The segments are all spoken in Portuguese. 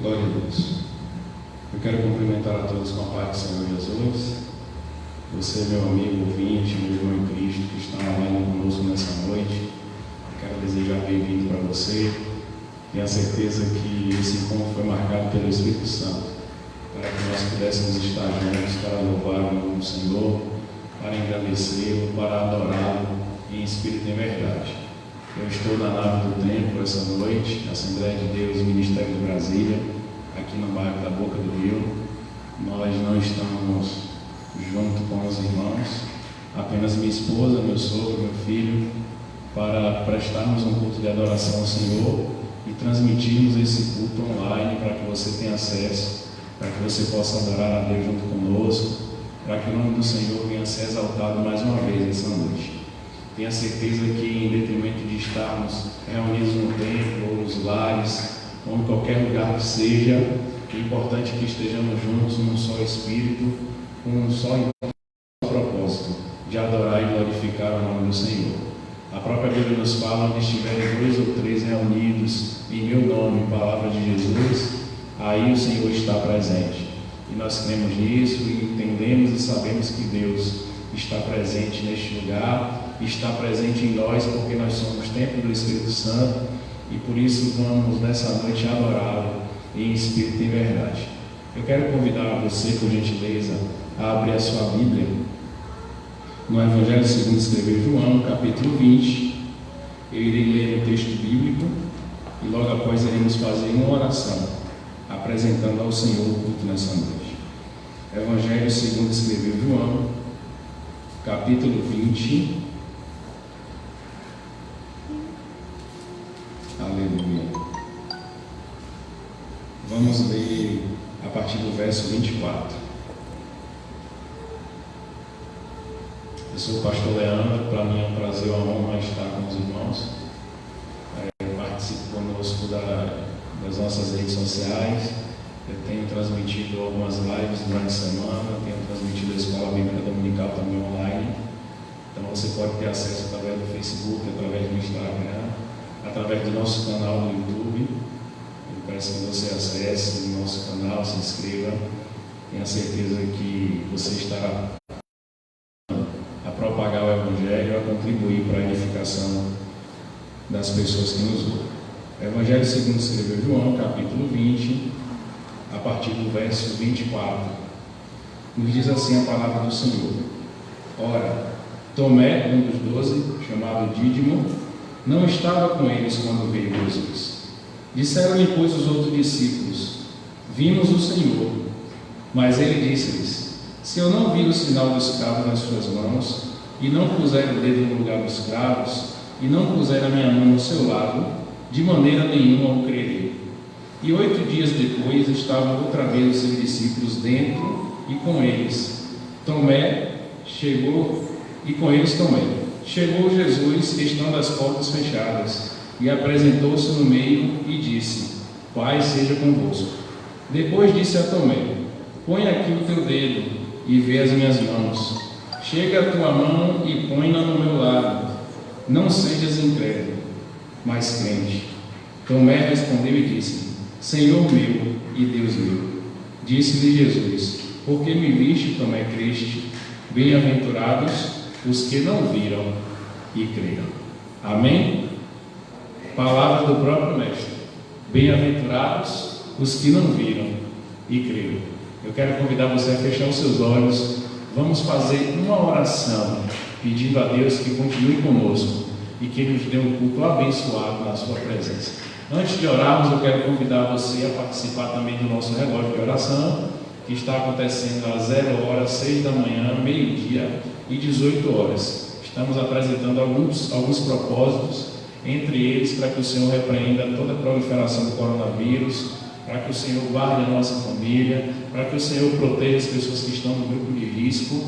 Glória a Deus. Eu quero cumprimentar a todos com a paz do Senhor Jesus. Você, meu amigo ouvinte, meu irmão em Cristo, que está online conosco nessa noite, eu quero desejar bem-vindo para você. Tenho a certeza que esse encontro foi marcado pelo Espírito Santo, para que nós pudéssemos estar juntos, para louvar o nome do Senhor, para engrandecê-lo, para adorá-lo em espírito e em verdade. Eu estou na nave do templo essa noite, Assembleia de Deus, Ministério de Brasília, aqui no bairro da Boca do Rio. Nós não estamos junto com os irmãos, apenas minha esposa, meu sogro, meu filho, para prestarmos um culto de adoração ao Senhor e transmitirmos esse culto online para que você tenha acesso, para que você possa adorar a Deus junto conosco, para que o nome do Senhor venha a ser exaltado mais uma vez essa noite. Tenha certeza que, em detrimento de estarmos reunidos no templo, ou nos lares, ou em qualquer lugar que seja, é importante que estejamos juntos num só espírito, com um só propósito, de adorar e glorificar o nome do Senhor. A própria Bíblia nos fala: onde estiverem 2 ou 3 reunidos em meu nome, palavra de Jesus, aí o Senhor está presente. E nós cremos nisso e entendemos e sabemos que Deus está presente neste lugar, está presente em nós, porque nós somos templo do Espírito Santo, e por isso vamos nessa noite adorá-lo em espírito e em verdade. Eu quero convidar você, por gentileza, a abrir a sua Bíblia no Evangelho segundo escreveu João, capítulo 20. Eu irei ler o texto bíblico e logo após iremos fazer uma oração, apresentando ao Senhor o culto nessa noite. Evangelho segundo escreveu João, capítulo 20. Aleluia. Vamos ler a partir do verso 24. Eu sou o pastor Leandro. Para mim é um prazer e uma honra estar com os irmãos. Participe conosco das nossas redes sociais. Eu tenho transmitido algumas lives durante a semana, tenho transmitido a Escola Bíblica Dominical também online. Então você pode ter acesso através do Facebook, através do Instagram, através do nosso canal no YouTube. Eu peço que você acesse o nosso canal, se inscreva. Tenha certeza que você estará a propagar o Evangelho, a contribuir para a edificação das pessoas que nos ouvem. Evangelho segundo escreveu João, capítulo 20, a partir do verso 24. Nos diz assim a palavra do Senhor: Ora, Tomé, um dos 12, chamado Dídimo, não estava com eles quando veio Jesus. Disseram-lhe, pois, os outros discípulos: Vimos o Senhor. Mas ele disse-lhes: Se eu não vir o sinal dos cravos nas suas mãos, e não puser o dedo no lugar dos cravos, e não puser a minha mão no seu lado, de maneira nenhuma o crerei. E 8 dias depois estavam outra vez os seus discípulos dentro, e com eles Tomé. Chegou Jesus, estando as portas fechadas, e apresentou-se no meio e disse: Pai seja convosco. Depois disse a Tomé: Põe aqui o teu dedo e vê as minhas mãos. Chega a tua mão e põe-na no meu lado. Não sejas incrédulo, mas crente. Tomé respondeu e disse: Senhor meu e Deus meu. Disse-lhe Jesus: Porque me viste, Tomé, creste. Bem-aventurados os que não viram e creram. Amém? Palavra do próprio Mestre. Bem-aventurados os que não viram e creram. Eu quero convidar você a fechar os seus olhos. Vamos fazer uma oração pedindo a Deus que continue conosco e que nos dê um culto abençoado na sua presença. Antes de orarmos, eu quero convidar você a participar também do nosso relógio de oração, que está acontecendo às 0 horas, 6 da manhã, meio-dia e 18 horas. Estamos apresentando alguns propósitos, entre eles para que o Senhor repreenda toda a proliferação do coronavírus, para que o Senhor guarde a nossa família, para que o Senhor proteja as pessoas que estão no grupo de risco,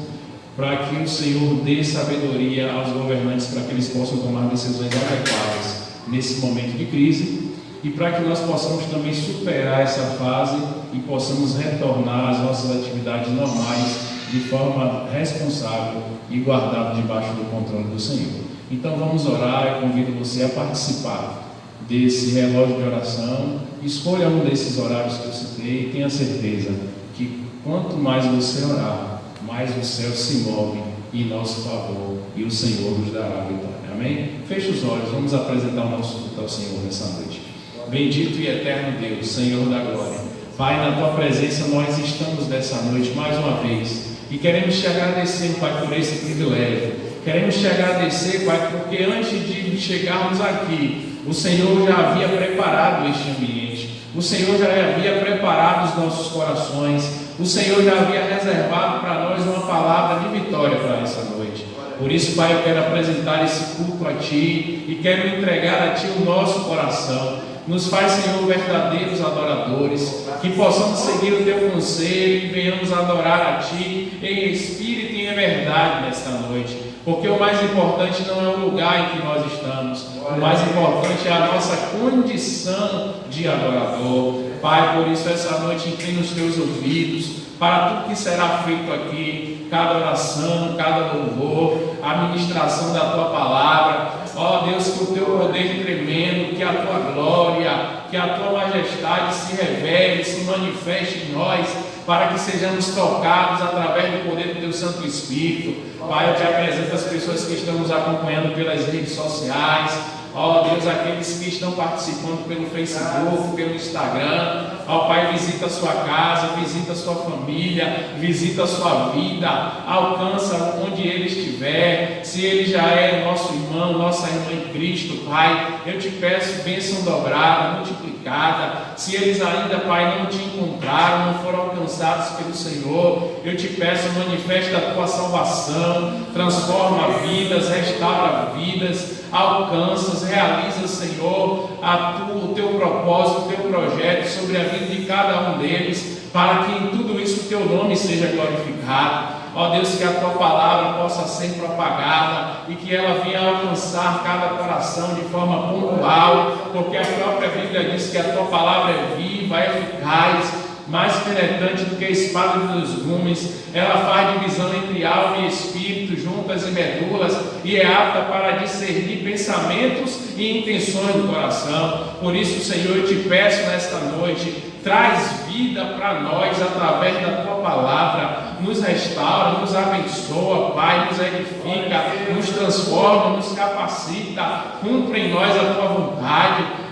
para que o Senhor dê sabedoria aos governantes para que eles possam tomar decisões adequadas nesse momento de crise, e para que nós possamos também superar essa fase e possamos retornar às nossas atividades normais de forma responsável e guardado debaixo do controle do Senhor. Então vamos orar. Eu convido você a participar desse relógio de oração, escolha um desses horários que eu citei e tenha certeza que quanto mais você orar, mais o céu se move em nosso favor e o Senhor nos dará a vitória. Amém? Feche os olhos, vamos apresentar o nosso culto ao Senhor nessa noite. Bendito e eterno Deus, Senhor da glória, Pai, na Tua presença nós estamos dessa noite mais uma vez e queremos Te agradecer, Pai, por esse privilégio. Queremos Te agradecer, Pai, porque antes de chegarmos aqui, o Senhor já havia preparado este ambiente, o Senhor já havia preparado os nossos corações, o Senhor já havia reservado para nós uma palavra de vitória para essa noite. Por isso, Pai, eu quero apresentar esse culto a Ti e quero entregar a Ti o nosso coração. Nos faz, Senhor, verdadeiros adoradores, que possamos seguir o Teu conselho e venhamos adorar a Ti em espírito e em verdade nesta noite. Porque o mais importante não é o lugar em que nós estamos, o mais importante é a nossa condição de adorador. Pai, por isso essa noite inclina os Teus ouvidos para tudo que será feito aqui, cada oração, cada louvor, a ministração da Tua palavra. Ó Deus, que o Teu poder tremendo, que a Tua glória, que a Tua majestade se revele, se manifeste em nós, para que sejamos tocados através do poder do Teu Santo Espírito. Pai, eu Te apresento as pessoas que estão nos acompanhando pelas redes sociais. Ó Deus, aqueles que estão participando pelo Facebook, pelo Instagram. Ó Pai, visita a sua casa, visita a sua família, visita a sua vida, alcança onde ele estiver. Se ele já é nosso irmão, nossa irmã em Cristo, Pai, eu Te peço bênção dobrada, multiplicada. Se eles ainda, Pai, não Te encontraram, não foram alcançados pelo Senhor, eu Te peço, manifesta a Tua salvação, transforma vidas, restaura vidas, alcança, realiza, Senhor, o Teu propósito, o Teu projeto sobre a vida de cada um deles, para que em tudo isso o Teu nome seja glorificado. Ó Deus, que a Tua palavra possa ser propagada e que ela venha alcançar cada coração de forma pontual, porque a própria Bíblia diz que a Tua palavra é viva, é eficaz, mais penetrante do que a espada de dois gumes. Ela faz divisão entre alma e espírito, juntas e medulas, e é apta para discernir pensamentos e intenções do coração. Por isso, Senhor, eu Te peço nesta noite, traz vida para nós através da Tua palavra, nos restaura, nos abençoa, Pai, nos edifica, nos transforma, nos capacita, cumpre em nós a Tua vontade.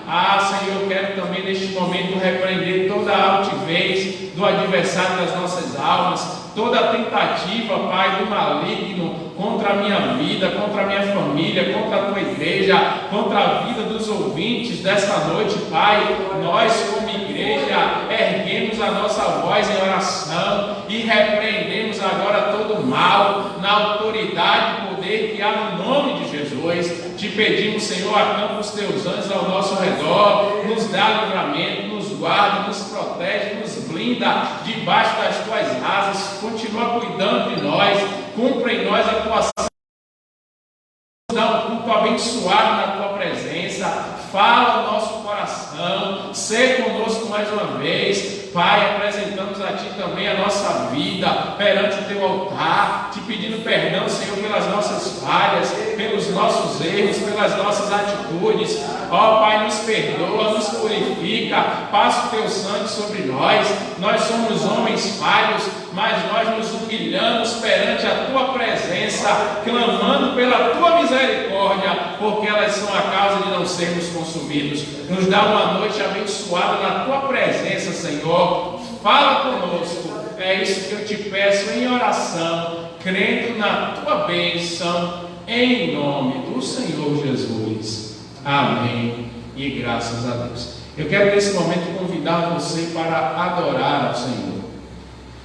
Senhor, eu quero também neste momento repreender toda a altivez do adversário das nossas almas, toda a tentativa, Pai, do maligno contra a minha vida, contra a minha família, contra a Tua igreja, contra a vida dos ouvintes desta noite, Pai. Nós, como igreja, erguemos a nossa voz em oração e repreendemos agora todo o mal, na autoridade e poder que há no nome de Jesus. Te pedimos, Senhor, acampa os Teus anjos ao nosso redor, nos dá livramento, nos guarda, nos protege, nos blinda debaixo das Tuas asas, continua cuidando de nós, cumpre em nós a Tua ação, dá um culto abençoado na Tua presença, fala o nosso coração, sê conosco mais uma vez. Pai, apresentamos a Ti também a nossa vida perante o Teu altar, Te pedindo perdão, Senhor, pelas nossas falhas, pelos nossos erros, pelas nossas atitudes. Ó Pai, nos perdoa, nos purifica, passa o Teu sangue sobre nós. Nós somos homens falhos, mas nós nos humilhamos perante a Tua presença, clamando pela Tua misericórdia, porque elas são a causa de não sermos consumidos. Nos dá uma noite abençoada na Tua presença, Senhor. Fala conosco, é isso que eu Te peço em oração, crendo na Tua bênção, em nome do Senhor Jesus. Amém e graças a Deus. Eu quero nesse momento convidar você para adorar ao Senhor.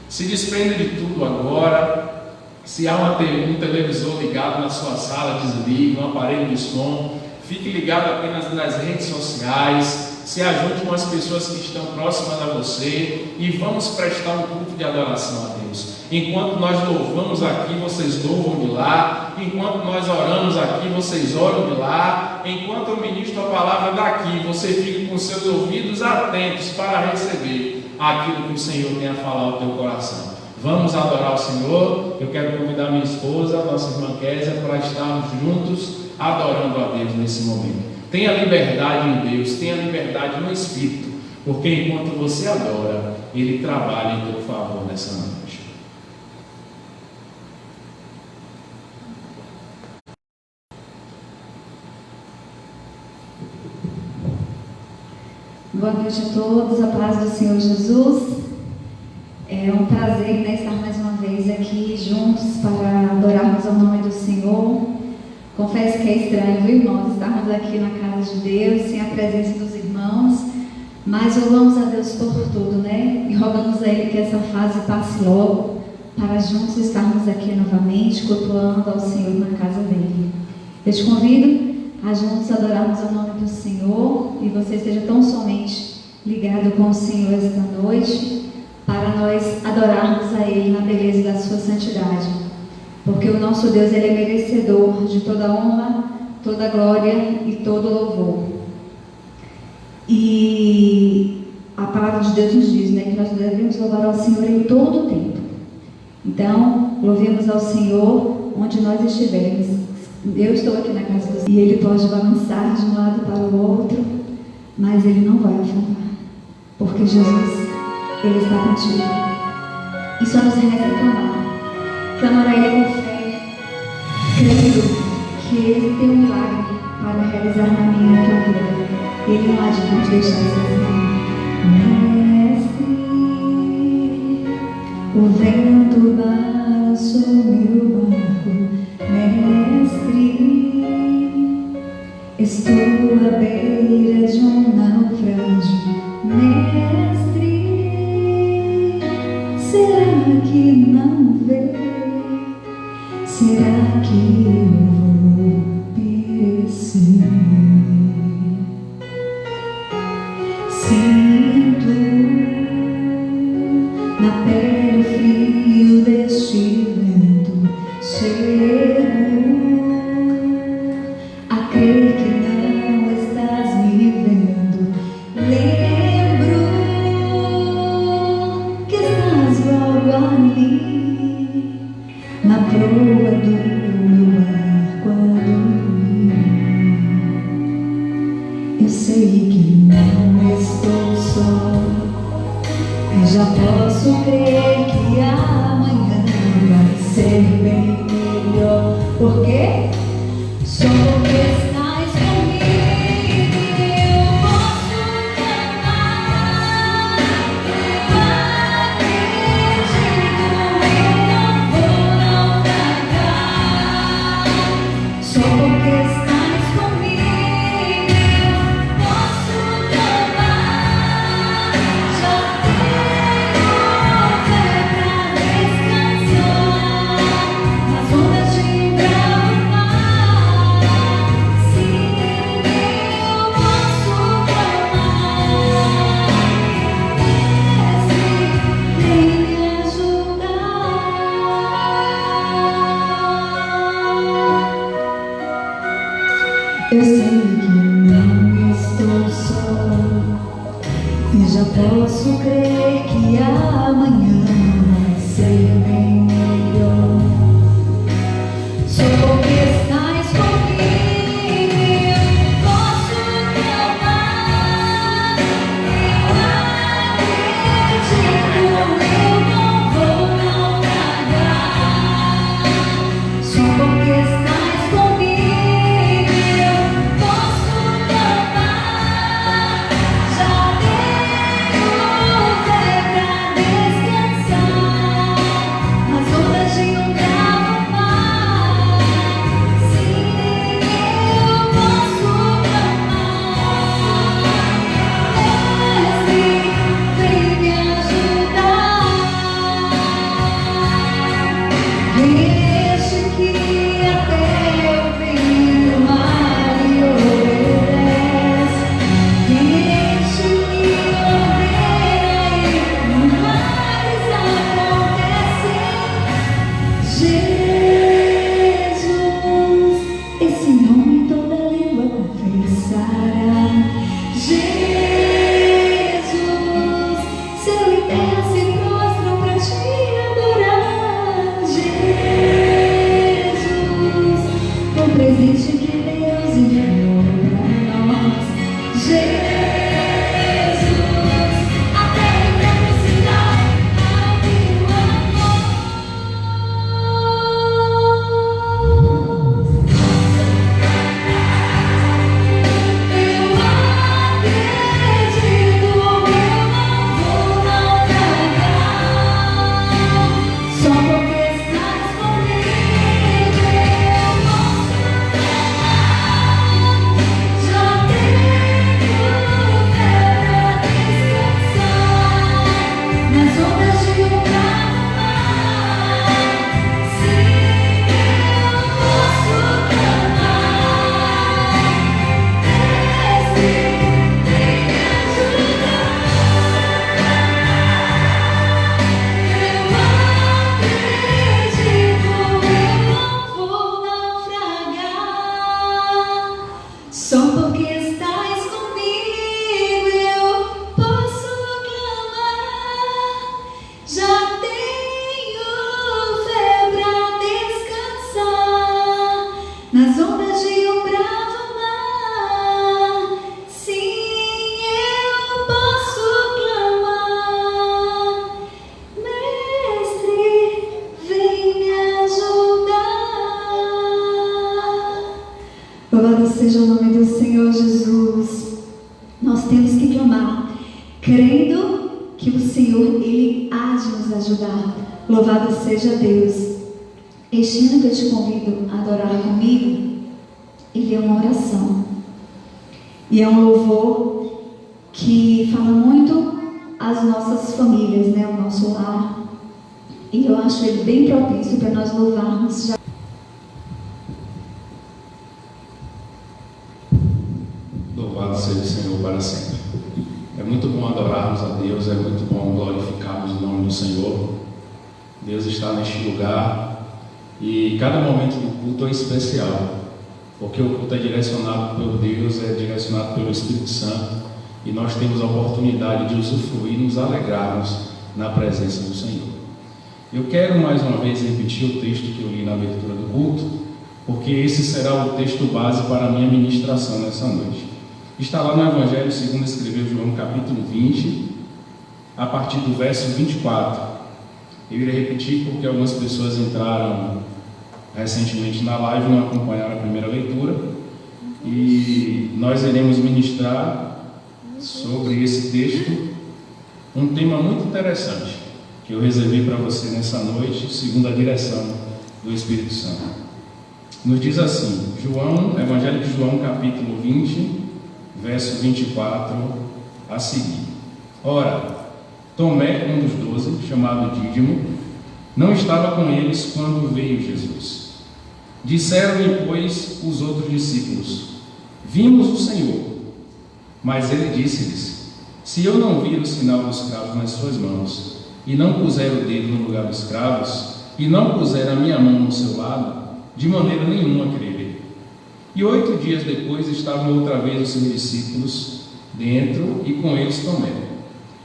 Se desprenda de tudo agora. Se há um televisor ligado na sua sala, desligue, um aparelho de som, fique ligado apenas nas redes sociais. Se ajunte com as pessoas que estão próximas a você e vamos prestar um culto de adoração a Deus. Enquanto nós louvamos aqui, vocês louvam de lá. Enquanto nós oramos aqui, vocês oram de lá. Enquanto eu ministro a palavra daqui, você fica com seus ouvidos atentos para receber aquilo que o Senhor tem a falar ao teu coração. Vamos adorar o Senhor. Eu quero convidar minha esposa, nossa irmã Késia, para estarmos juntos adorando a Deus nesse momento. Tenha liberdade em Deus, tenha liberdade no Espírito, porque enquanto você adora, Ele trabalha em teu favor nessa noite. Boa noite a todos, a paz do Senhor Jesus. É um prazer, né, estar mais uma vez aqui juntos para adorarmos ao nome do Senhor. Confesso que é estranho, viu, irmãos, estarmos aqui na casa de Deus, sem a presença dos irmãos, mas louvamos a Deus por tudo, né? E rogamos a Ele que essa fase passe logo, para juntos estarmos aqui novamente, cultuando ao Senhor na casa dEle. Eu te convido a juntos adorarmos o nome do Senhor, e você esteja tão somente ligado com o Senhor esta noite, para nós adorarmos a Ele na beleza da sua santidade, porque o nosso Deus, Ele é merecedor de toda honra, toda glória e todo louvor. E a palavra de Deus nos diz, né, que nós devemos louvar ao Senhor em todo o tempo. Então, louvemos ao Senhor onde nós estivermos. Eu estou aqui na casa do Senhor e Ele pode balançar de um lado para o outro, mas Ele não vai afundar, porque Jesus, Ele está contigo. E só nos resta clamar a Ele com fé, crendo que Ele tem um milagre para realizar na minha e na tua vida. Ele não há de nos deixar sozinho. Mestre, o vento balançou meu barco. Mestre, estou à beira de um naufrágio. Mestre, será que não vê? Será que eu vou perecer? Sinto na pele o frio deste vento. Chego a crer que não estás me vendo. Lembro que estás logo ali, na proa do meu barco a dormir. Eu sei que não estou só, e já posso crer que amanhã vai ser bem melhor. Por quê? Só porque estás comigo, eu posso amar. Eu acredito, eu não vou naufragar. Só porque estás comigo, eu posso amar. Já tenho fé pra descansar nas ondas de bravo mar. Sim, eu posso clamar. Mestre, vem me ajudar. Eu sei que não estou só, e já posso crer que amanhã vai ser bem melhor. Só porque estás comigo, eu posso clamar. Eu acredito, eu não vou naufragar. Só porque estás comigo, eu posso clamar. Já tenho fé pra descansar crendo que o Senhor, Ele há de nos ajudar. Louvado seja Deus. Este ano que eu te convido a adorar comigo, ele é uma oração. E é um louvor que fala muito às nossas famílias, né? O nosso lar. E eu acho ele bem propício para nós louvarmos já. Louvado seja o Senhor para sempre. É muito bom adorarmos a Deus, é muito bom glorificarmos o nome do Senhor. Deus está neste lugar e cada momento do culto é especial, porque o culto é direcionado por Deus, é direcionado pelo Espírito Santo, e nós temos a oportunidade de usufruir e nos alegrarmos na presença do Senhor. Eu quero mais uma vez repetir o texto que eu li na abertura do culto, porque esse será o texto base para a minha ministração nessa noite. Está lá no Evangelho segundo escreveu João, capítulo 20, a partir do verso 24. Eu irei repetir porque algumas pessoas entraram recentemente na live e não acompanharam a primeira leitura, e nós iremos ministrar sobre esse texto um tema muito interessante que eu reservei para você nessa noite, segundo a direção do Espírito Santo. Nos diz assim, Evangelho de João, capítulo 20, verso 24 a seguir. Ora, Tomé, um dos 12, chamado Dídimo, não estava com eles quando veio Jesus. Disseram-lhe, pois, os outros discípulos: vimos o Senhor. Mas ele disse-lhes: se eu não vir o sinal dos cravos nas suas mãos, e não puser o dedo no lugar dos cravos, e não puser a minha mão no seu lado, de maneira nenhuma crerei. E 8 dias depois estavam outra vez os seus discípulos dentro, e com eles Tomé.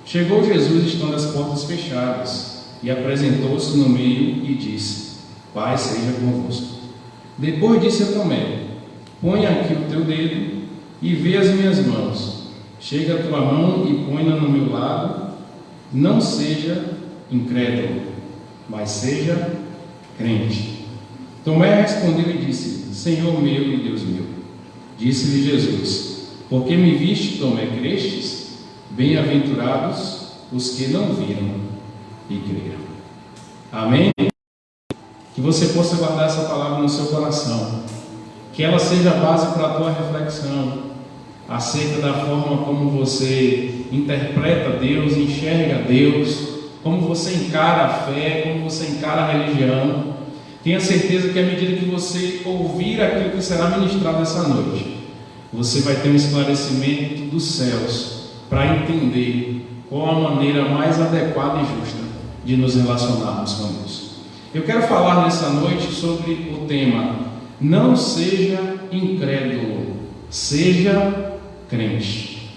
Chegou Jesus estando as portas fechadas, e apresentou-se no meio e disse: Pai seja convosco. Depois disse a Tomé: põe aqui o teu dedo e vê as minhas mãos. Chega a tua mão e põe-na no meu lado. Não seja incrédulo, mas seja crente. Tomé respondeu e disse: Senhor meu e Deus meu. Disse-lhe Jesus: porque me viste, Tomé, crestes? Bem-aventurados os que não viram e creram. Amém? Que você possa guardar essa palavra no seu coração, que ela seja a base para a tua reflexão acerca da forma como você interpreta Deus, enxerga Deus, como você encara a fé, como você encara a religião. Tenha certeza que à medida que você ouvir aquilo que será ministrado essa noite, você vai ter um esclarecimento dos céus para entender qual a maneira mais adequada e justa de nos relacionarmos com Deus. Eu quero falar nessa noite sobre o tema: não seja incrédulo, seja crente.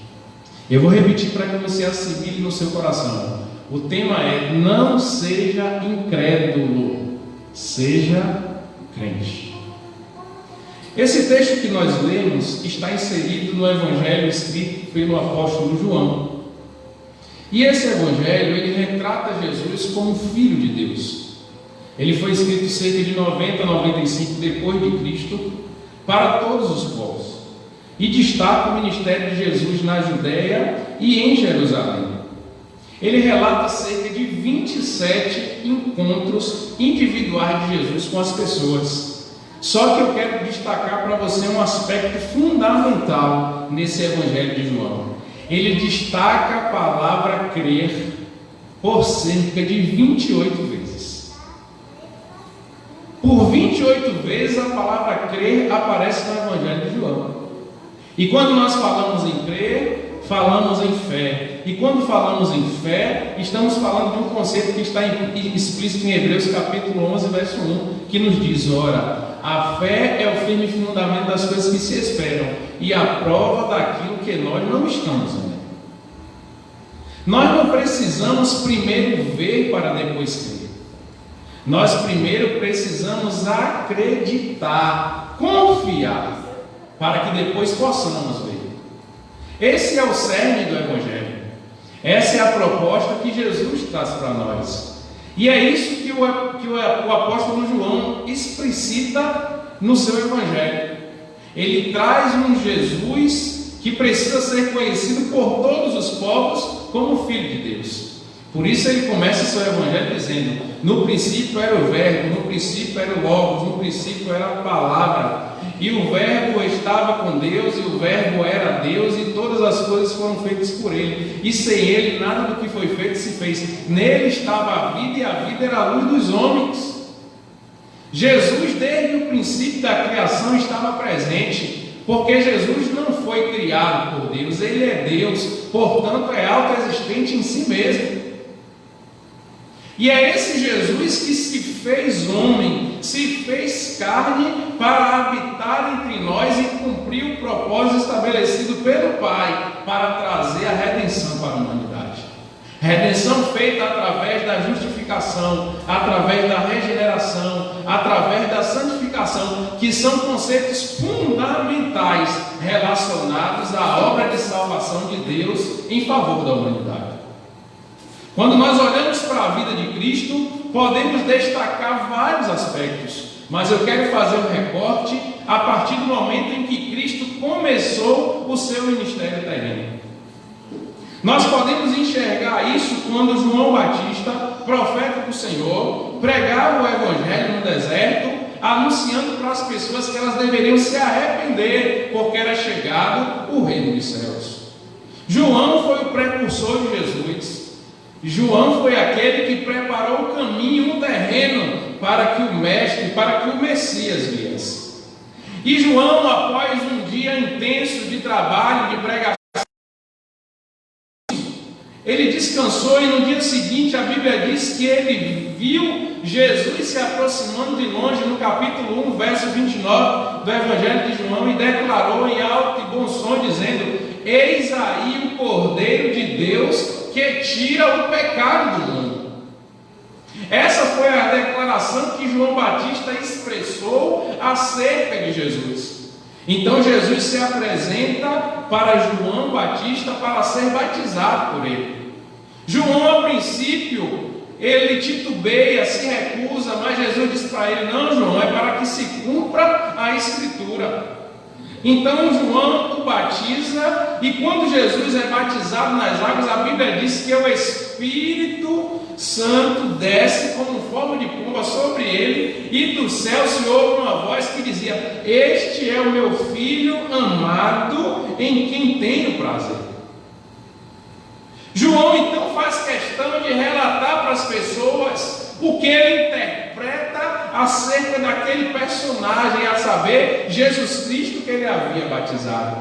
Eu vou repetir para que você assimile no seu coração. O tema é: não seja incrédulo, seja crente. Esse texto que nós lemos está inserido no Evangelho escrito pelo apóstolo João. E esse Evangelho, ele retrata Jesus como Filho de Deus. Ele foi escrito cerca de 90 a 95 depois de Cristo para todos os povos. E destaca o ministério de Jesus na Judéia e em Jerusalém. Ele relata cerca de 27 encontros individuais de Jesus com as pessoas. Só que eu quero destacar para você um aspecto fundamental nesse Evangelho de João. Ele destaca a palavra crer por cerca de 28 vezes. Por 28 vezes a palavra crer aparece no Evangelho de João. E quando nós falamos em crer, falamos em fé. E quando falamos em fé, estamos falando de um conceito que está explícito em Hebreus capítulo 11, verso 1, que nos diz: ora, a fé é o firme fundamento das coisas que se esperam e a prova daquilo que nós não estamos vendo. Nós não precisamos primeiro ver para depois crer. Nós primeiro precisamos acreditar, confiar, para que depois possamos ver. Esse é o cerne do Evangelho. Essa é a proposta que Jesus traz para nós. E é isso que o apóstolo João explicita no seu Evangelho. Ele traz um Jesus que precisa ser conhecido por todos os povos como Filho de Deus. Por isso ele começa seu evangelho dizendo: no princípio era o verbo, no princípio era o Logos, no princípio era a palavra, e o verbo estava com Deus, e o verbo era Deus, e todas as coisas foram feitas por ele, e sem ele nada do que foi feito se fez. Nele estava a vida, e a vida era a luz dos homens. Jesus, desde o princípio da criação, estava presente, porque Jesus não foi criado por Deus, ele é Deus, portanto é autoexistente em si mesmo. E é esse Jesus que se fez homem, se fez carne para habitar entre nós e cumprir o propósito estabelecido pelo Pai para trazer a redenção para a humanidade. Redenção feita através da justificação, através da regeneração, através da santificação, que são conceitos fundamentais relacionados à obra de salvação de Deus em favor da humanidade. Quando nós olhamos para a vida de Cristo, podemos destacar vários aspectos, mas eu quero fazer um recorte a partir do momento em que Cristo começou o seu ministério terreno. Nós podemos enxergar isso quando João Batista, profeta do Senhor, pregava o Evangelho no deserto, anunciando para as pessoas que elas deveriam se arrepender, porque era chegado o reino dos céus. João foi o precursor de Jesus. João foi aquele que preparou o caminho, o terreno, para que o Mestre, para que o Messias viesse. E João, após um dia intenso de trabalho, de pregação, ele descansou, e no dia seguinte a Bíblia diz que ele viu Jesus se aproximando de longe, no capítulo 1, verso 29 do Evangelho de João, e declarou em alto e bom som, dizendo: eis aí o Cordeiro de Deus que tira o pecado do mundo. Essa foi a declaração que João Batista expressou acerca de Jesus. Então Jesus se apresenta para João Batista para ser batizado por ele. João, a princípio, ele titubeia, se recusa, mas Jesus diz para ele: não, João, é para que se cumpra a Escritura. Então João o batiza, e quando Jesus é batizado nas águas, a Bíblia diz que o Espírito Santo desce como forma de pomba sobre ele, e do céu se ouve uma voz que dizia: este é o meu filho amado, em quem tenho prazer. João então faz questão de relatar para as pessoas o que ele interpreta acerca daquele personagem, a saber, Jesus Cristo, que ele havia batizado.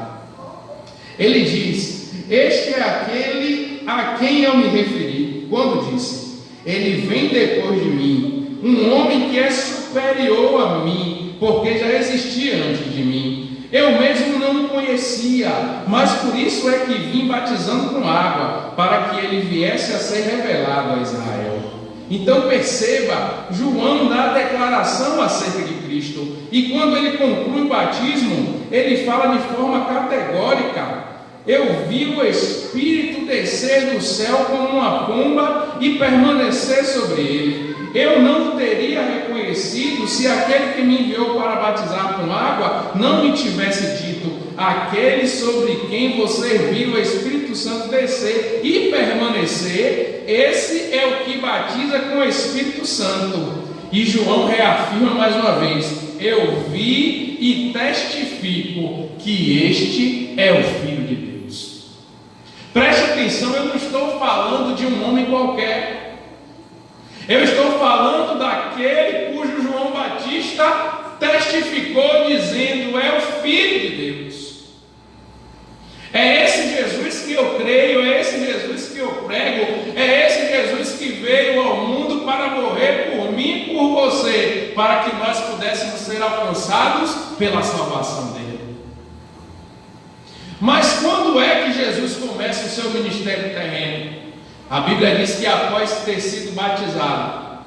Ele diz: este é aquele a quem eu me referi quando disse: ele vem depois de mim, um homem que é superior a mim, porque já existia antes de mim. Eu mesmo não o conhecia, mas por isso é que vim batizando com água, para que ele viesse a ser revelado a Israel. Então perceba, João dá a declaração acerca de Cristo, e quando ele conclui o batismo, ele fala de forma categórica: eu vi o Espírito descer do céu como uma pomba e permanecer sobre ele. Eu não o teria reconhecido se aquele que me enviou para batizar com água não me tivesse dito: aquele sobre quem você viu o Espírito Santo descer e permanecer, esse é o que batiza com o Espírito Santo. E João reafirma mais uma vez: eu vi e testifico que este é o Filho de Deus. Preste atenção, eu não estou falando de um homem qualquer. Eu estou falando daquele cujo João Batista testificou dizendo: é o Filho de Deus. É esse Jesus que eu creio, é esse Jesus que eu prego, é esse Jesus que veio ao mundo para morrer por mim e por você, para que nós pudéssemos ser alcançados pela salvação dele. Mas quando é que Jesus começa o seu ministério terreno? A Bíblia diz que após ter sido batizado,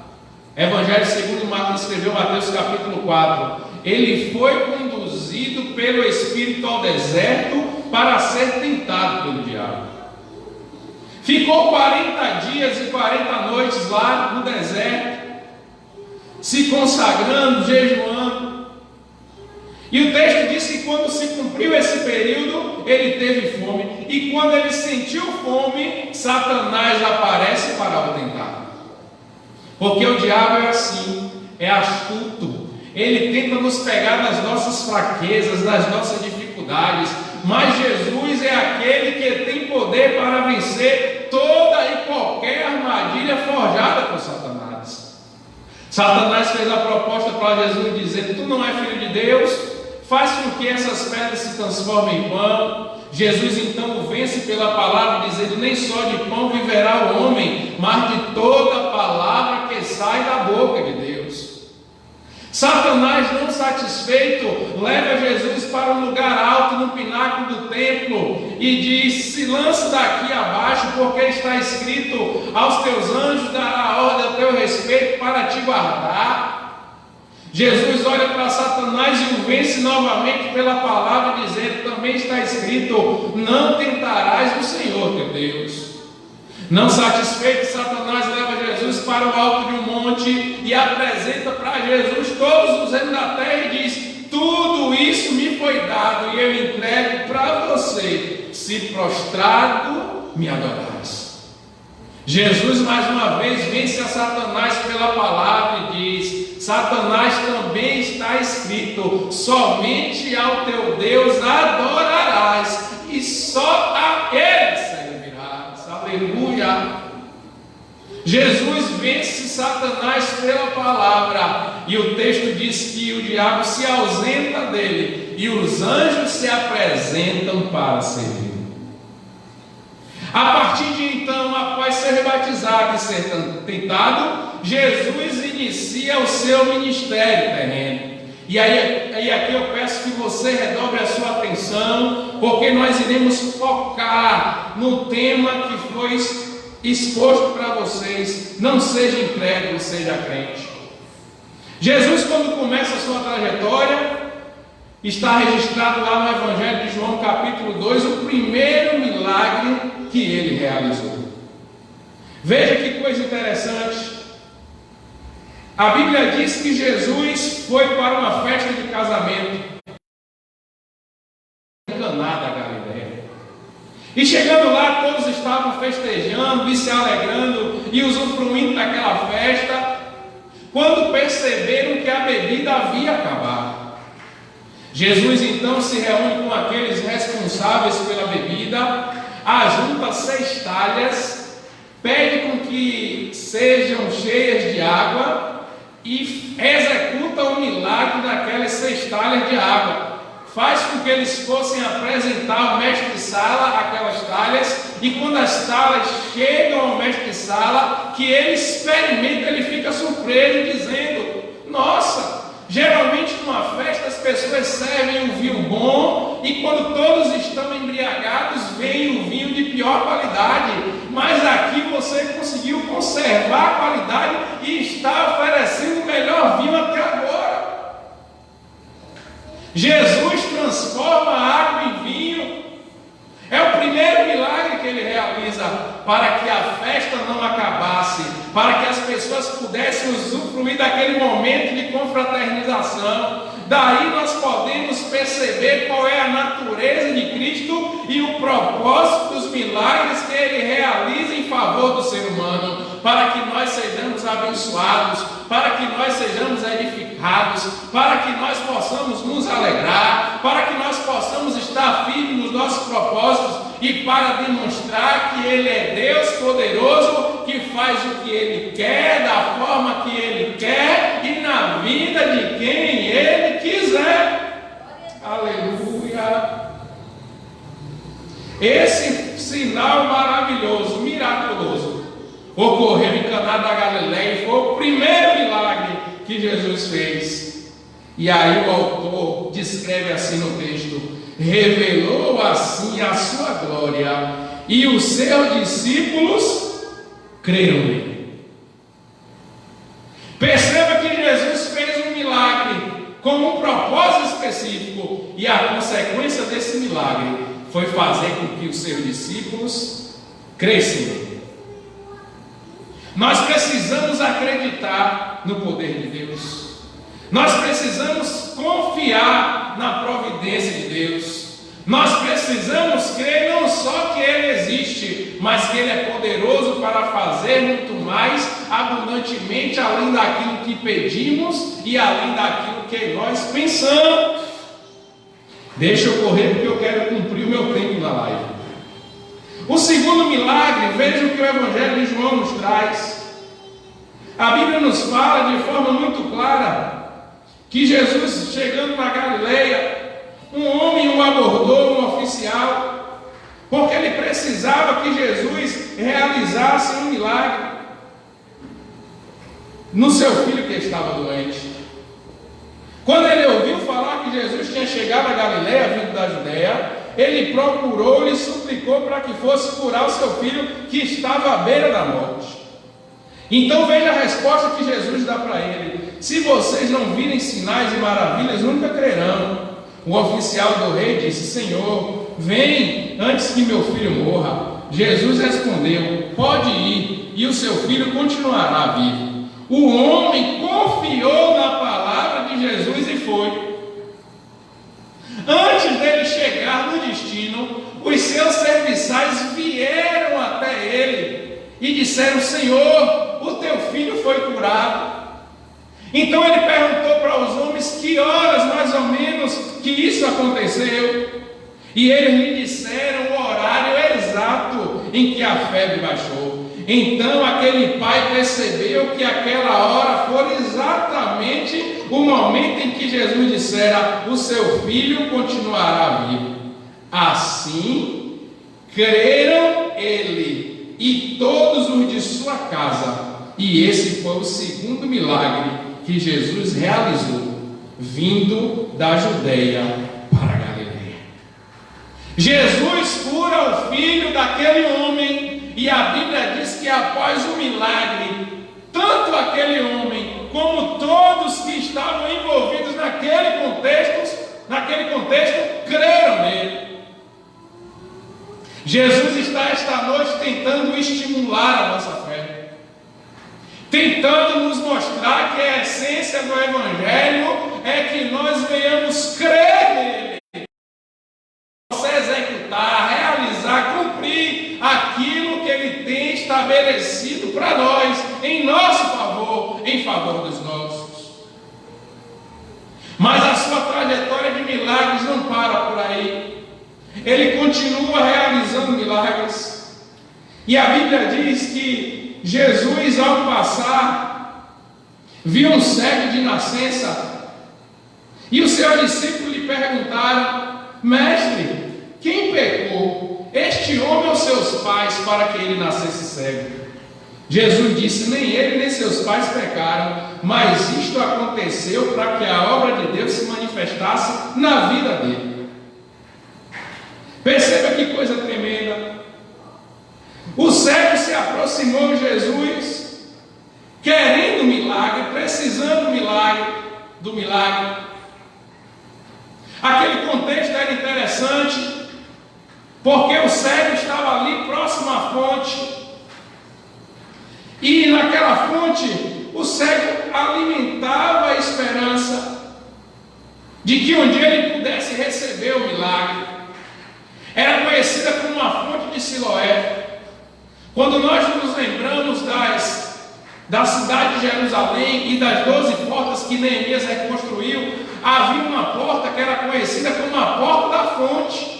Evangelho segundo Marcos escreveu, Mateus capítulo 4, ele foi conduzido pelo Espírito ao deserto para ser tentado pelo diabo. Ficou 40 dias e 40 noites lá no deserto, se consagrando, jejuando. E o texto diz que quando se cumpriu esse período, ele teve fome. E quando ele sentiu fome, Satanás aparece para o tentar. Porque o diabo é assim, é astuto. Ele tenta nos pegar nas nossas fraquezas, nas nossas dificuldades. Mas Jesus é aquele que tem poder para vencer toda e qualquer armadilha forjada por Satanás. Satanás fez a proposta para Jesus dizendo: tu não é filho de Deus, faz com que essas pedras se transformem em pão. Jesus então o vence pela palavra, dizendo: nem só de pão viverá o homem, mas de toda palavra que sai da boca de Deus. Satanás, não satisfeito, leva Jesus para um lugar alto no pináculo do templo e diz: se lança daqui abaixo, porque está escrito: aos teus anjos dará ordem a teu respeito para te guardar. Jesus olha para Satanás e o vence novamente pela palavra, dizendo: também está escrito: não tentarás o Senhor teu Deus. Não satisfeito, Satanás leva Jesus para o alto de um monte e apresenta para Jesus todos os reinos da terra e diz: tudo isso me foi dado e eu entrego para você, se prostrado me adorares. Jesus mais uma vez vence a Satanás pela palavra e diz: Satanás, também está escrito: somente ao teu Deus adorarás e só a ele servirás. Aleluia! Jesus vence Satanás pela palavra, e o texto diz que o diabo se ausenta dele e os anjos se apresentam para servir. A partir de então, após ser batizado e ser tentado, Jesus inicia o seu ministério terreno. E aqui eu peço que você redobre a sua atenção, porque nós iremos focar no tema que foi exposto para vocês: não seja incrédulo, seja crente. Jesus, quando começa a sua trajetória, está registrado lá no Evangelho de João capítulo 2, o primeiro milagre que ele realizou. Veja que coisa interessante. A Bíblia diz que Jesus foi para uma festa de casamento em Caná da Galileia. E chegando lá, todos estavam festejando e se alegrando e usufruindo daquela festa, quando perceberam que a bebida havia acabado. Jesus então se reúne com aqueles responsáveis pela bebida, ajunta 6 talhas, pede com que sejam cheias de água e executa um milagre naquelas 6 talhas de água. Faz com que eles fossem apresentar ao mestre-sala aquelas talhas, e quando as talhas chegam ao mestre-sala, que ele experimenta, ele fica surpreso, dizendo: nossa, geralmente numa festa as pessoas servem um vinho bom, e quando todos estão embriagados, vem o vinho de pior qualidade, mas aqui você conseguiu conservar a qualidade e está oferecendo o melhor vinho até agora. Jesus transforma a água em vinho. É o primeiro milagre que ele realiza para que a festa não acabasse, para que as pessoas pudessem usufruir daquele momento de confraternização. Daí nós podemos perceber qual é a natureza de Cristo e o propósito dos milagres que ele realiza em favor do ser humano, para que nós sejamos abençoados, para que nós sejamos edificados, para que nós possamos nos alegrar, para que nós possamos estar firmes nos nossos propósitos e para demonstrar que ele é Deus poderoso, que faz o que ele quer, da forma que ele quer e na vida de quem ele quiser. Aleluia! Esse sinal maravilhoso, miraculoso, ocorreu em Caná da Galileia e foi o primeiro milagre que Jesus fez. E aí o autor descreve assim no texto: revelou assim a sua glória e os seus discípulos creram nele. Perceba que Jesus fez um milagre com um propósito específico, e a consequência desse milagre foi fazer com que os seus discípulos crescem nele. Nós precisamos acreditar no poder de Deus. Nós precisamos confiar na providência de Deus. Nós precisamos crer não só que Ele existe, mas que Ele é poderoso para fazer muito mais abundantemente, além daquilo que pedimos e além daquilo que nós pensamos. Deixa eu correr porque eu quero cumprir o meu tempo na live. O segundo milagre, veja o que o Evangelho de João nos traz. A Bíblia nos fala de forma muito clara que Jesus, chegando na Galileia, um homem o abordou, um oficial, porque ele precisava que Jesus realizasse um milagre no seu filho que estava doente. Quando ele ouviu falar que Jesus tinha chegado a Galileia, vindo da Judeia, ele procurou e suplicou para que fosse curar o seu filho que estava à beira da morte. Então veja a resposta que Jesus dá para ele: se vocês não virem sinais e maravilhas, nunca crerão. O oficial do rei disse: Senhor, vem antes que meu filho morra. Jesus respondeu: pode ir, e o seu filho continuará vivo. O homem confiou na palavra de Jesus e foi. Antes dele chegar no destino, os seus serviçais vieram até ele e disseram: Senhor, o teu filho foi curado. Então ele perguntou para os homens que horas mais ou menos que isso aconteceu, e eles lhe disseram o horário exato em que a febre baixou. Então aquele pai percebeu que aquela hora foi exatamente o momento em que Jesus dissera: o seu filho continuará vivo. Assim creram ele e todos os de sua casa. E esse foi o segundo milagre que Jesus realizou, vindo da Judeia para a Galileia. Jesus cura o filho daquele homem, e a Bíblia diz que após o milagre, tanto aquele homem como todos que estavam envolvidos naquele contexto, creram nele. Jesus está esta noite tentando estimular a nossa fé, tentando nos mostrar que a essência do Evangelho é que nós venhamos crer nele, executar, realizar, cumprir aquilo que ele tem estabelecido para nós, em nosso favor, em favor dos nossos. Mas a sua trajetória de milagres não para por aí. Ele continua realizando milagres. E a Bíblia diz que Jesus, ao passar, viu um cego de nascença, e os seus discípulos lhe perguntaram: Mestre, quem pecou, este homem ou seus pais, para que ele nascesse cego? Jesus disse: nem ele nem seus pais pecaram, mas isto aconteceu para que a obra de Deus se manifestasse na vida dele. Perceba que coisa tremenda. O cego se aproximou de Jesus, querendo milagre, precisando do milagre. Aquele contexto era interessante, porque o cego estava ali próximo à fonte, e naquela fonte o cego alimentava a esperança de que um dia ele pudesse receber o milagre. Era conhecida como uma fonte de Siloé. Quando nós nos lembramos da cidade de Jerusalém e das 12 portas que Neemias reconstruiu, havia uma porta que era conhecida como a porta da fonte.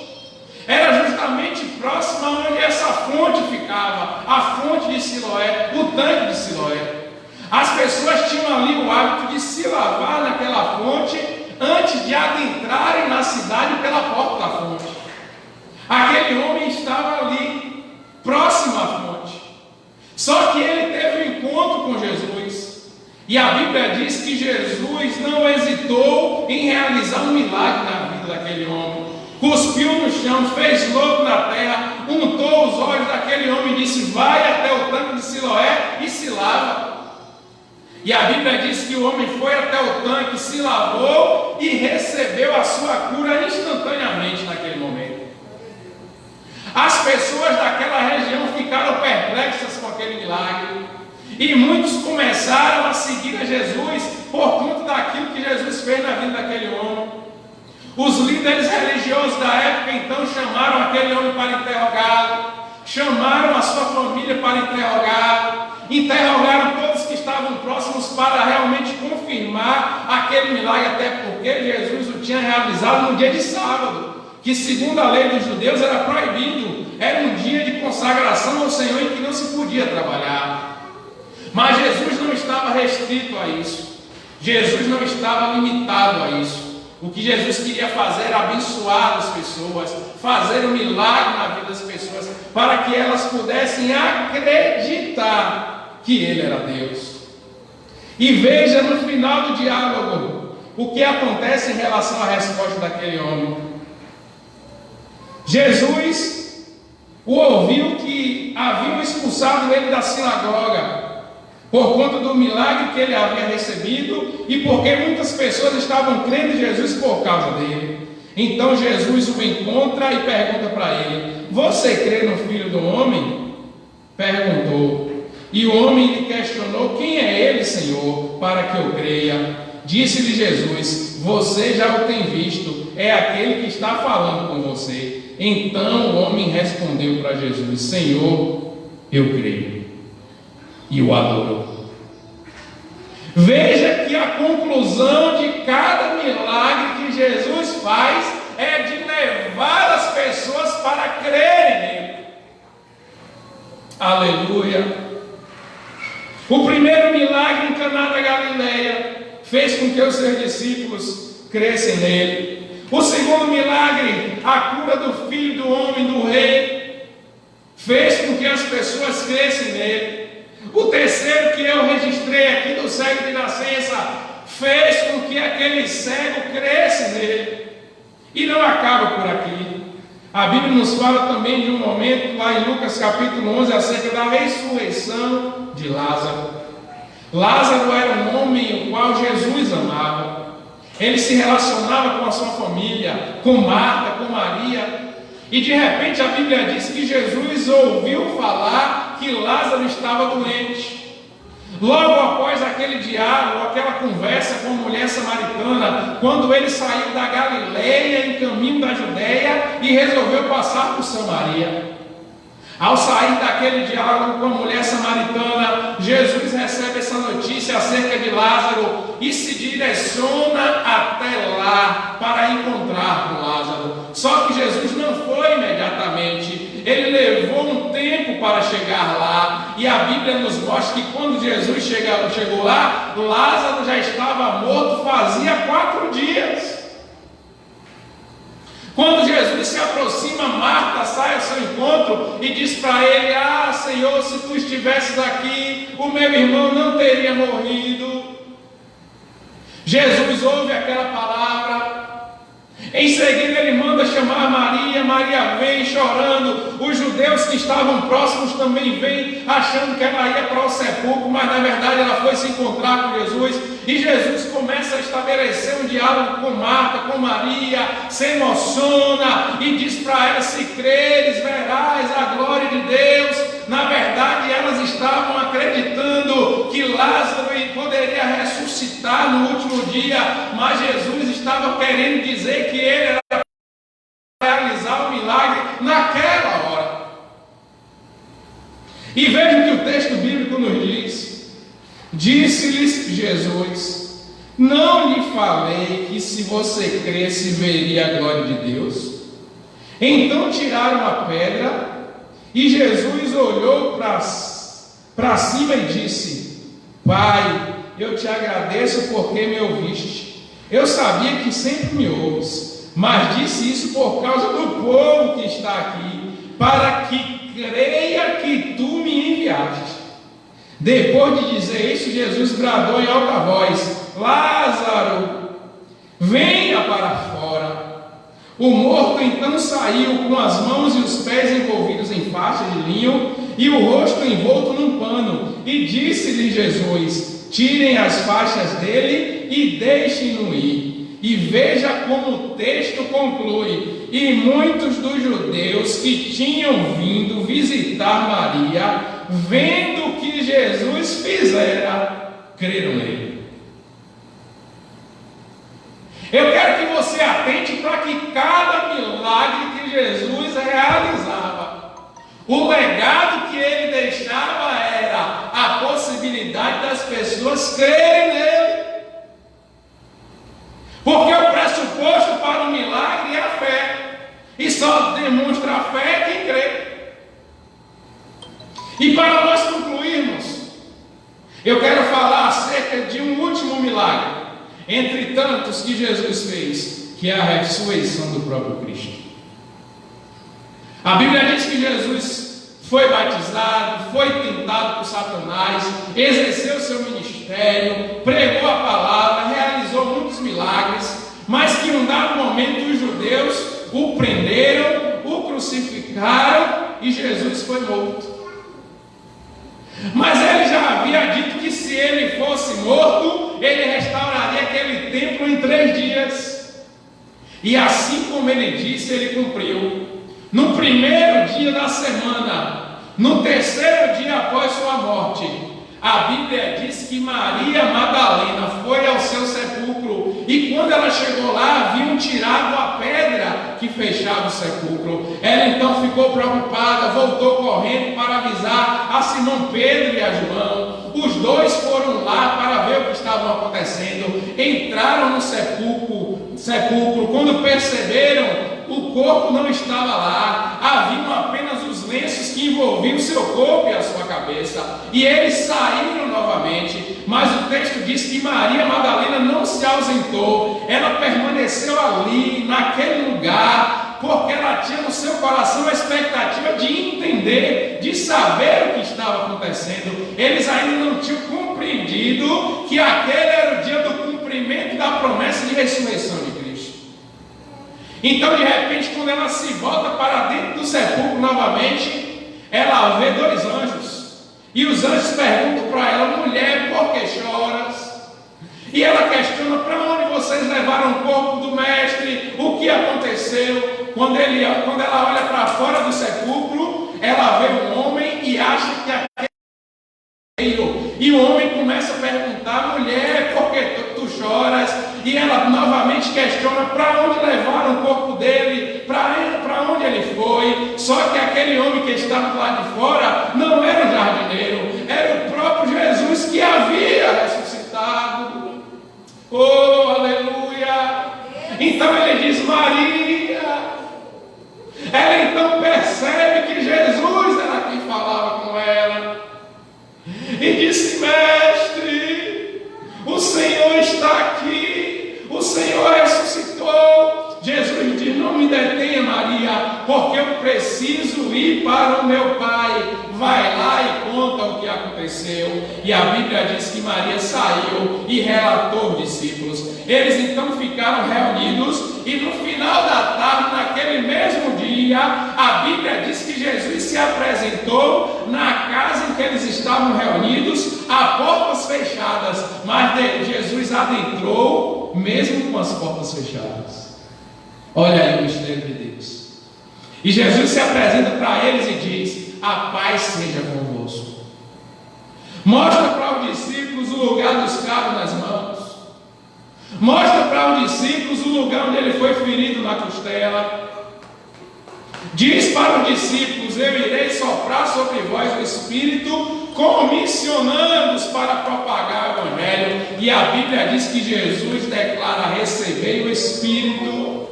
Era justamente próxima onde essa fonte ficava, a fonte de Siloé, o tanque de Siloé. As pessoas tinham ali o hábito de se lavar naquela fonte antes de adentrarem na cidade pela porta da fonte. Aquele homem estava ali, próximo à fonte. Só que ele teve um encontro com Jesus. E a Bíblia diz que Jesus não hesitou em realizar um milagre na vida daquele homem. Cuspiu no chão, fez lodo na terra, untou os olhos daquele homem e disse: vai até o tanque de Siloé e se lava. E a Bíblia diz que o homem foi até o tanque, se lavou e recebeu a sua cura instantaneamente naquele momento. As pessoas daquela região ficaram perplexas com aquele milagre, e muitos começaram a seguir a Jesus por conta daquilo que Jesus fez na vida daquele homem. Os líderes religiosos da época então chamaram aquele homem para interrogá-lo, chamaram a sua família para interrogá-lo, interrogaram todos que estavam próximos para realmente confirmar aquele milagre, até porque Jesus o tinha realizado no dia de sábado, que segundo a lei dos judeus era proibido, era um dia de consagração ao Senhor em que não se podia trabalhar. Mas Jesus não estava restrito a isso, Jesus não estava limitado a isso. O que Jesus queria fazer era abençoar as pessoas, fazer um milagre na vida das pessoas, para que elas pudessem acreditar que Ele era Deus. E veja no final do diálogo o que acontece em relação à resposta daquele homem. Jesus o ouviu que haviam expulsado ele da sinagoga por conta do milagre que ele havia recebido e porque muitas pessoas estavam crendo em Jesus por causa dele. Então Jesus o encontra e pergunta para ele: você crê no Filho do Homem? Perguntou. E o homem lhe questionou: quem é ele, Senhor, para que eu creia? Disse-lhe Jesus: você já o tem visto, é aquele que está falando com você. Então o homem respondeu para Jesus: Senhor, eu creio. E o adorou. Veja que a conclusão de cada milagre que Jesus faz é de levar as pessoas para crerem nele. Aleluia. O primeiro milagre em Caná da Galileia fez com que os seus discípulos crescem nele. O segundo milagre, a cura do filho do homem, do rei, fez com que as pessoas crescem nele. O terceiro que eu registrei aqui do cego de nascença fez com que aquele cego cresça nele. E não acaba por aqui. A Bíblia nos fala também de um momento lá em Lucas capítulo 11 acerca da ressurreição de Lázaro. Lázaro era um homem o qual Jesus amava. Ele se relacionava com a sua família, com Marta, com Maria. E de repente a Bíblia diz que Jesus ouviu falar que Lázaro estava doente. Logo após aquele diálogo, aquela conversa com a mulher samaritana, quando ele saiu da Galileia em caminho da Judeia e resolveu passar por Samaria. Ao sair daquele diálogo com a mulher samaritana, Jesus recebe essa notícia acerca de Lázaro e se direciona até lá para encontrar com Lázaro. Só que Jesus não foi imediatamente, ele levou um tempo para chegar lá. E a Bíblia nos mostra que quando Jesus chegou lá, Lázaro já estava morto fazia 4 dias. Quando Jesus se aproxima, Marta sai ao seu encontro e diz para ele: ah, Senhor, se tu estivesses aqui, o meu irmão não teria morrido. Jesus ouve aquela palavra. Em seguida ele manda chamar Maria. Maria vem chorando. Os judeus que estavam próximos também vêm, achando que ela ia para o sepulcro, mas na verdade ela foi se encontrar com Jesus. E Jesus começa a estabelecer um diálogo com Marta, com Maria, se emociona e diz para ela: se creres, verás a glória de Deus. Na verdade, elas estavam acreditando que Lázaro poderia ressuscitar no último dia, mas Jesus estava querendo dizer que ele era para realizar o milagre naquela hora. E veja o que o texto bíblico nos diz: disse-lhes Jesus: não lhe falei que se você cresce veria a glória de Deus? Então tiraram a pedra. E Jesus olhou para cima e disse: Pai, eu te agradeço porque me ouviste. Eu sabia que sempre me ouves, mas disse isso por causa do povo que está aqui, para que creia que tu me enviaste. Depois de dizer isso, Jesus bradou em alta voz: Lázaro, venha para fora. O morto então saiu com as mãos e os pés envolvidos em faixa de linho e o rosto envolto num pano. E disse-lhe Jesus: tirem as faixas dele e deixem-no ir. E veja como o texto conclui: e muitos dos judeus que tinham vindo visitar Maria, vendo o que Jesus fizera, creram nele. Eu quero que você atente para que cada milagre que Jesus realizava, o legado que ele deixava era a possibilidade das pessoas crerem nele. Porque o pressuposto para o milagre é a fé. E só demonstra a fé quem crê. E para nós concluirmos, eu quero falar acerca de um último milagre, entre tantos que Jesus fez, que é a ressurreição do próprio Cristo. A Bíblia diz que Jesus foi batizado, foi tentado por Satanás, exerceu seu ministério, pregou a palavra, realizou muitos milagres, mas que em um dado momento os judeus o prenderam, o crucificaram e Jesus foi morto. Mas ele já havia dito que se ele fosse morto, ele restauraria aquele templo em 3 dias. E assim como ele disse, ele cumpriu. No primeiro dia da semana, no terceiro dia após sua morte, a Bíblia diz que Maria Madalena foi ao seu sepulcro, e quando ela chegou lá, haviam tirado a pedra que fechava o sepulcro. Ela então ficou preocupada, voltou correndo para avisar a Simão Pedro e a João. Os dois foram lá para ver o que estava acontecendo, entraram no sepulcro, quando perceberam, o corpo não estava lá, haviam apenas os lenços que envolviam o seu corpo e a sua cabeça, e eles saíram novamente. Mas o texto diz que Maria Madalena não se ausentou, ela permaneceu ali, naquele lugar, porque ela tinha no seu coração a expectativa de entender, de saber o que estava acontecendo. Eles ainda não tinham compreendido que aquele era o dia do cumprimento da promessa de ressurreição de Cristo. Então, de repente, quando ela se volta para dentro do sepulcro novamente, ela vê 2 anjos. E os anjos perguntam para ela: mulher, por que choras? E ela questiona: para onde vocês levaram o corpo do mestre? O que aconteceu? Quando ela olha para fora do sepulcro, ela vê um homem e acha que aquele. E o homem começa a perguntar: mulher, por que tu choras? E ela novamente questiona para onde levaram o corpo dele, para onde ele foi. Só que aquele homem que estava do lado de fora não era o jardineiro, era o próprio Jesus que havia ressuscitado. Oh, aleluia! Então ele diz: Maria. Ela então percebe que Jesus era quem falava com ela. E disse: mestre, o Senhor está aqui, o Senhor ressuscitou. Jesus diz: não me detenha, Maria, porque eu preciso ir para o meu Pai. Vai lá e conta o que aconteceu. E a Bíblia diz que Maria saiu e relatou aos discípulos. Eles então ficaram reunidos, e no final da tarde, naquele mesmo dia, a Bíblia diz que Jesus se apresentou na casa em que eles estavam reunidos, a portas fechadas, mas Jesus adentrou mesmo com as portas fechadas. Olha aí o mistério de Deus. E Jesus se apresenta para eles e diz: a paz seja convosco. Mostra para os discípulos o lugar dos cravos nas mãos. Mostra para os discípulos o lugar onde ele foi ferido na costela. Diz para os discípulos: eu irei soprar sobre vós o Espírito, comissionando-os para propagar o Evangelho. E a Bíblia diz que Jesus declara: recebei o Espírito.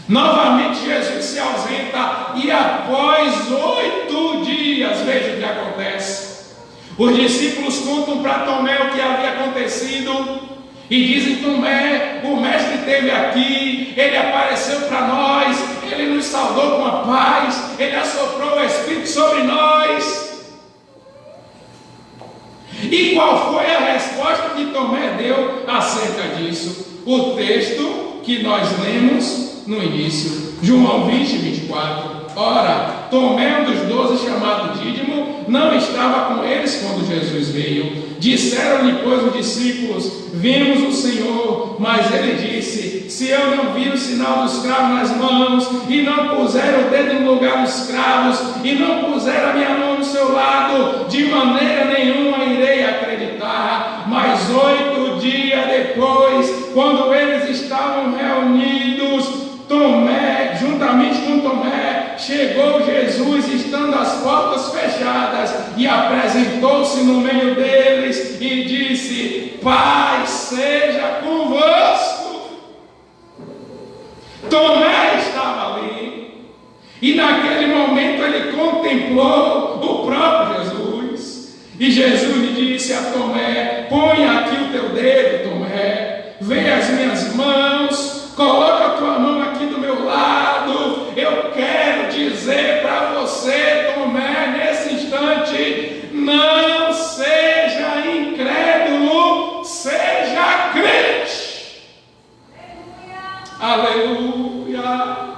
Novamente Jesus se ausenta, e após 8 dias, veja o que acontece. Os discípulos contam para Tomé o que havia acontecido, e dizem: Tomé, o mestre esteve aqui, ele apareceu para nós, ele nos saudou com a paz, ele assoprou o Espírito sobre nós. E qual foi a resposta que Tomé deu acerca disso? O texto que nós lemos no início, João 20, 24. Ora, Tomé, um dos 12, chamado Dídimo, não estava com eles quando Jesus veio. Disseram-lhe, pois, os discípulos: vimos o Senhor. Mas ele disse: se eu não vir o sinal dos cravos nas mãos, e não puser o dedo no lugar dos cravos, e não puser a minha mão no seu lado, de maneira nenhuma irei acreditar. Mas 8 dias depois depois, quando eles estavam reunidos, Tomé, juntamente com Tomé, chegou Jesus, estando as portas fechadas, e apresentou-se no meio deles e disse: paz seja convosco. Tomé estava ali, e naquele momento ele contemplou o próprio Jesus, e Jesus lhe disse a Tomé: põe aqui o teu dedo, Tomé, vê as minhas mãos, coloca a tua mão aqui do meu lado. Eu quero dizer para você, Tomé, nesse instante, não seja incrédulo, seja crente. Aleluia.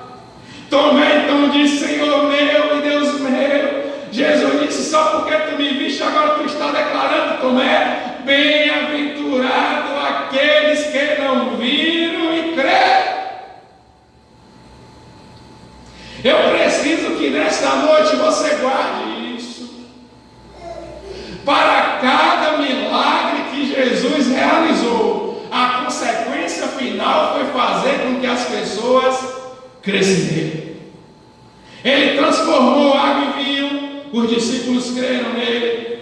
Tomé então disse: Senhor meu e Deus meu. Jesus disse: só porque tu me viste, agora tu está declarando, Tomé, bem-aventurado aqueles que não viram e creram. Eu preciso que nesta noite você guarde isso. Para cada milagre que Jesus realizou, a consequência final foi fazer com que as pessoas crescem nele. Ele transformou água em vinho, os discípulos creram nele.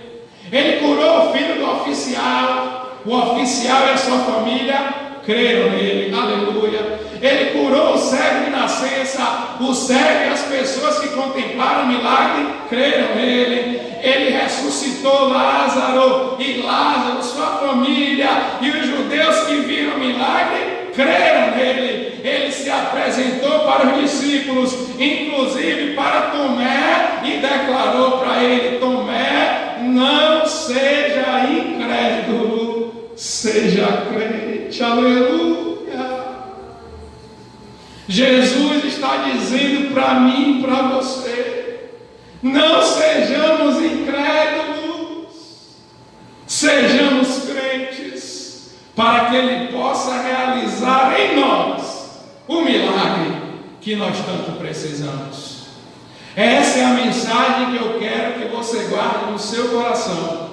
Ele curou o filho do oficial, o oficial e a sua família creram nele. Aleluia. Ele curou o cego de nascença, o cego e as pessoas que contemplaram o milagre creram nele. Ele ressuscitou Lázaro, e Lázaro, sua família, e os judeus que viram o milagre creram nele. Ele se apresentou para os discípulos, inclusive para Tomé, e declarou para ele: Tomé, não seja incrédulo, seja crente. Aleluia. Jesus está dizendo para mim e para você: não sejamos incrédulos, sejamos crentes, para que Ele possa realizar em nós o milagre que nós tanto precisamos. Essa é a mensagem que eu quero que você guarde no seu coração.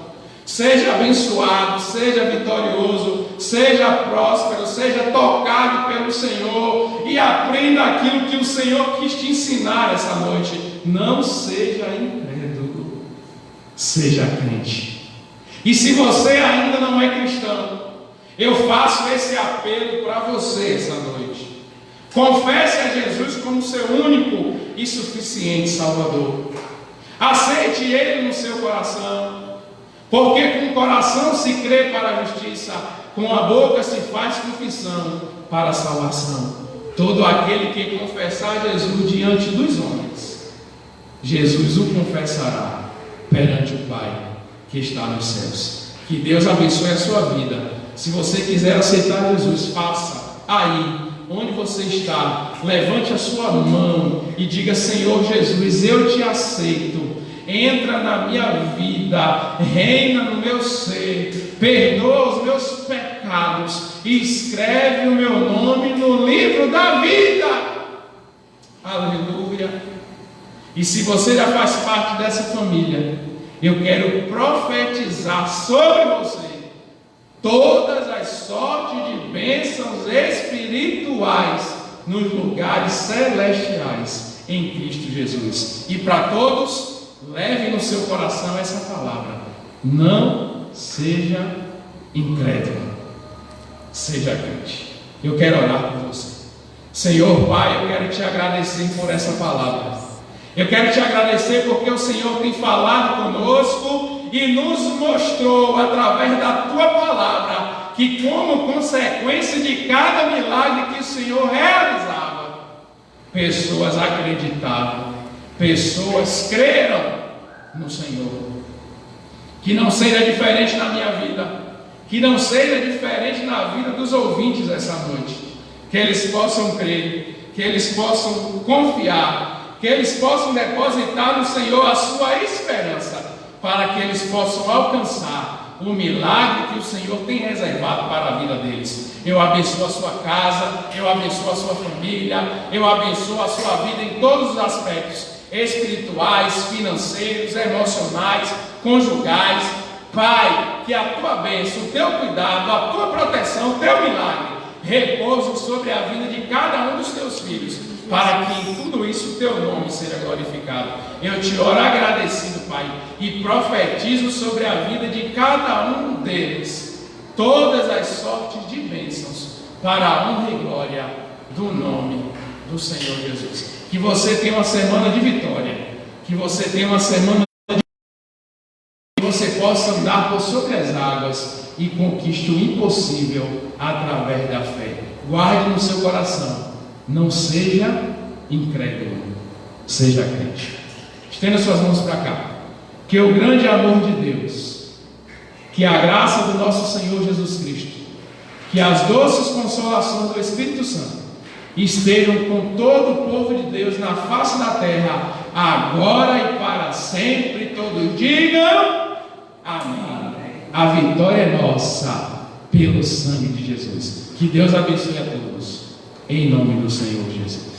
Seja abençoado, seja vitorioso, seja próspero, seja tocado pelo Senhor e aprenda aquilo que o Senhor quis te ensinar essa noite. Não seja incrédulo, seja crente. E se você ainda não é cristão, eu faço esse apelo para você essa noite. Confesse a Jesus como seu único e suficiente Salvador. Aceite Ele no seu coração. Porque com o coração se crê para a justiça, com a boca se faz confissão para a salvação. Todo aquele que confessar Jesus diante dos homens, Jesus o confessará perante o Pai que está nos céus. Que Deus abençoe a sua vida. Se você quiser aceitar Jesus, faça aí onde você está, levante a sua mão e diga: Senhor Jesus, eu te aceito. Entra na minha vida, reina no meu ser, perdoa os meus pecados e escreve o meu nome no livro da vida. Aleluia. E se você já faz parte dessa família, eu quero profetizar sobre você todas as sortes de bênçãos espirituais nos lugares celestiais em Cristo Jesus. E para todos, leve no seu coração essa palavra: não seja incrédulo, seja crente. Eu quero orar por você. Senhor Pai, eu quero te agradecer por essa palavra. Eu quero te agradecer porque o Senhor tem falado conosco e nos mostrou através da tua palavra que, como consequência de cada milagre que o Senhor realizava, pessoas acreditavam, pessoas creram no Senhor. Que não seja diferente na minha vida, que não seja diferente na vida dos ouvintes essa noite. Que eles possam crer, que eles possam confiar, que eles possam depositar no Senhor a sua esperança, para que eles possam alcançar o milagre que o Senhor tem reservado para a vida deles. Eu abençoo a sua casa, eu abençoo a sua família, eu abençoo a sua vida em todos os aspectos: espirituais, financeiros, emocionais, conjugais. Pai, que a tua bênção, o teu cuidado, a tua proteção, o teu milagre repouse sobre a vida de cada um dos teus filhos, para que em tudo isso o teu nome seja glorificado. Eu te oro agradecido, Pai, e profetizo sobre a vida de cada um deles todas as sortes de bênçãos, para a honra e glória do nome do Senhor Jesus. Que você tenha uma semana de vitória, que você tenha uma semana que você possa andar por sobre as águas e conquiste o impossível através da fé. Guarde no seu coração, não seja incrédulo, seja crente. Estenda suas mãos para cá. Que o grande amor de Deus, que a graça do nosso Senhor Jesus Cristo, que as doces consolações do Espírito Santo estejam com todo o povo de Deus na face da terra, agora e para sempre. Todos digam amém. A vitória é nossa pelo sangue de Jesus. Que Deus abençoe a todos, em nome do Senhor Jesus.